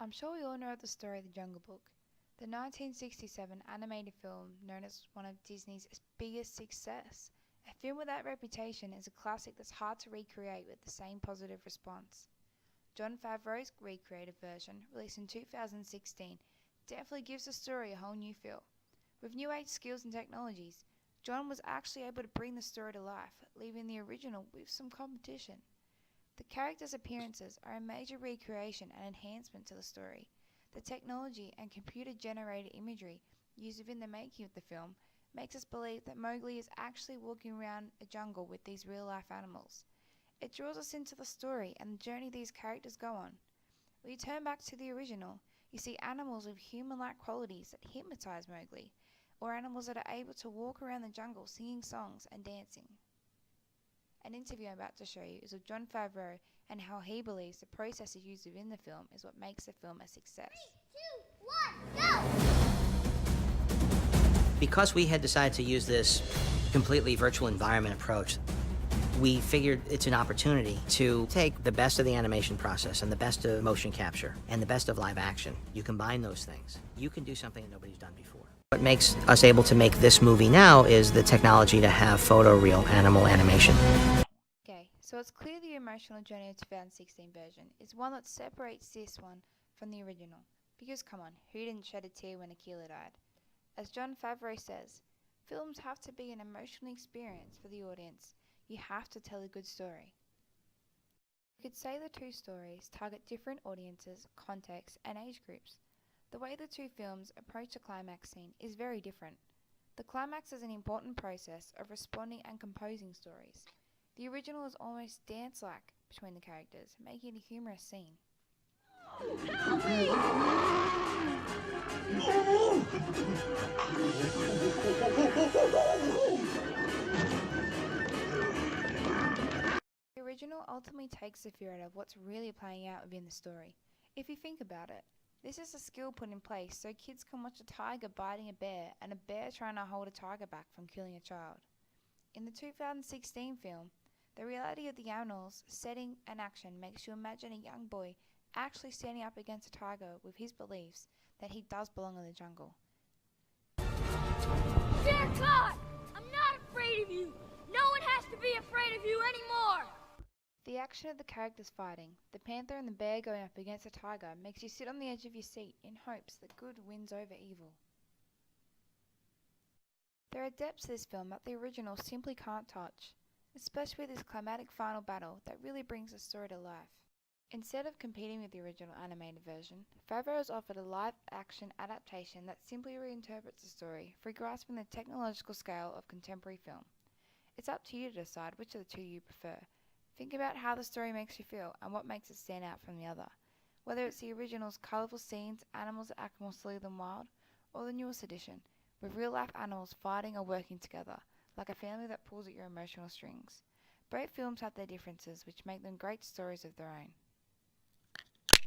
I'm sure we all know the story of The Jungle Book, the 1967 animated film known as one of Disney's biggest success. A film with that reputation is a classic that's hard to recreate with the same positive response. Jon Favreau's recreated version, released in 2016, definitely gives the story a whole new feel. With new age skills and technologies, Jon was actually able to bring the story to life, leaving the original with some competition. The characters' appearances are a major recreation and enhancement to the story. The technology and computer-generated imagery used within the making of the film makes us believe that Mowgli is actually walking around a jungle with these real-life animals. It draws us into the story and the journey these characters go on. When you turn back to the original, you see animals with human-like qualities that hypnotize Mowgli, or animals that are able to walk around the jungle singing songs and dancing. An interview I'm about to show you is with Jon Favreau and how he believes the processes used within the film is what makes the film a success. 3, 2, 1, go! Because we had decided to use this completely virtual environment approach, we figured it's an opportunity to take the best of the animation process and the best of motion capture and the best of live action. You combine those things, you can do something that nobody's done before. What makes us able to make this movie now is the technology to have photoreal animal animation. Okay, so it's clear the emotional journey of the 2016 version is one that separates this one from the original. Because come on, who didn't shed a tear when Akela died? As Jon Favreau says, films have to be an emotional experience for the audience. You have to tell a good story. You could say the two stories target different audiences, contexts, and age groups. The way the two films approach the climax scene is very different. The climax is an important process of responding and composing stories. The original is almost dance-like between the characters, making it a humorous scene. Help me! The original ultimately takes the fear out of what's really playing out within the story. If you think about it, this is a skill put in place so kids can watch a tiger biting a bear and a bear trying to hold a tiger back from killing a child. In the 2016 film, the reality of the animals, setting and action makes you imagine a young boy actually standing up against a tiger with his beliefs that he does belong in the jungle. Dear God, I'm not afraid of you. No one has to be afraid of you anymore. The action of the characters fighting, the panther and the bear going up against a tiger, makes you sit on the edge of your seat in hopes that good wins over evil. There are depths to this film that the original simply can't touch, especially this climatic final battle that really brings the story to life. Instead of competing with the original animated version, Favreau has offered a live-action adaptation that simply reinterprets the story for grasping the technological scale of contemporary film. It's up to you to decide which of the two you prefer. Think about how the story makes you feel and what makes it stand out from the other. Whether it's the original's colourful scenes, animals that act more silly than wild, or the newest edition, with real-life animals fighting or working together, like a family that pulls at your emotional strings. Both films have their differences, which make them great stories of their own.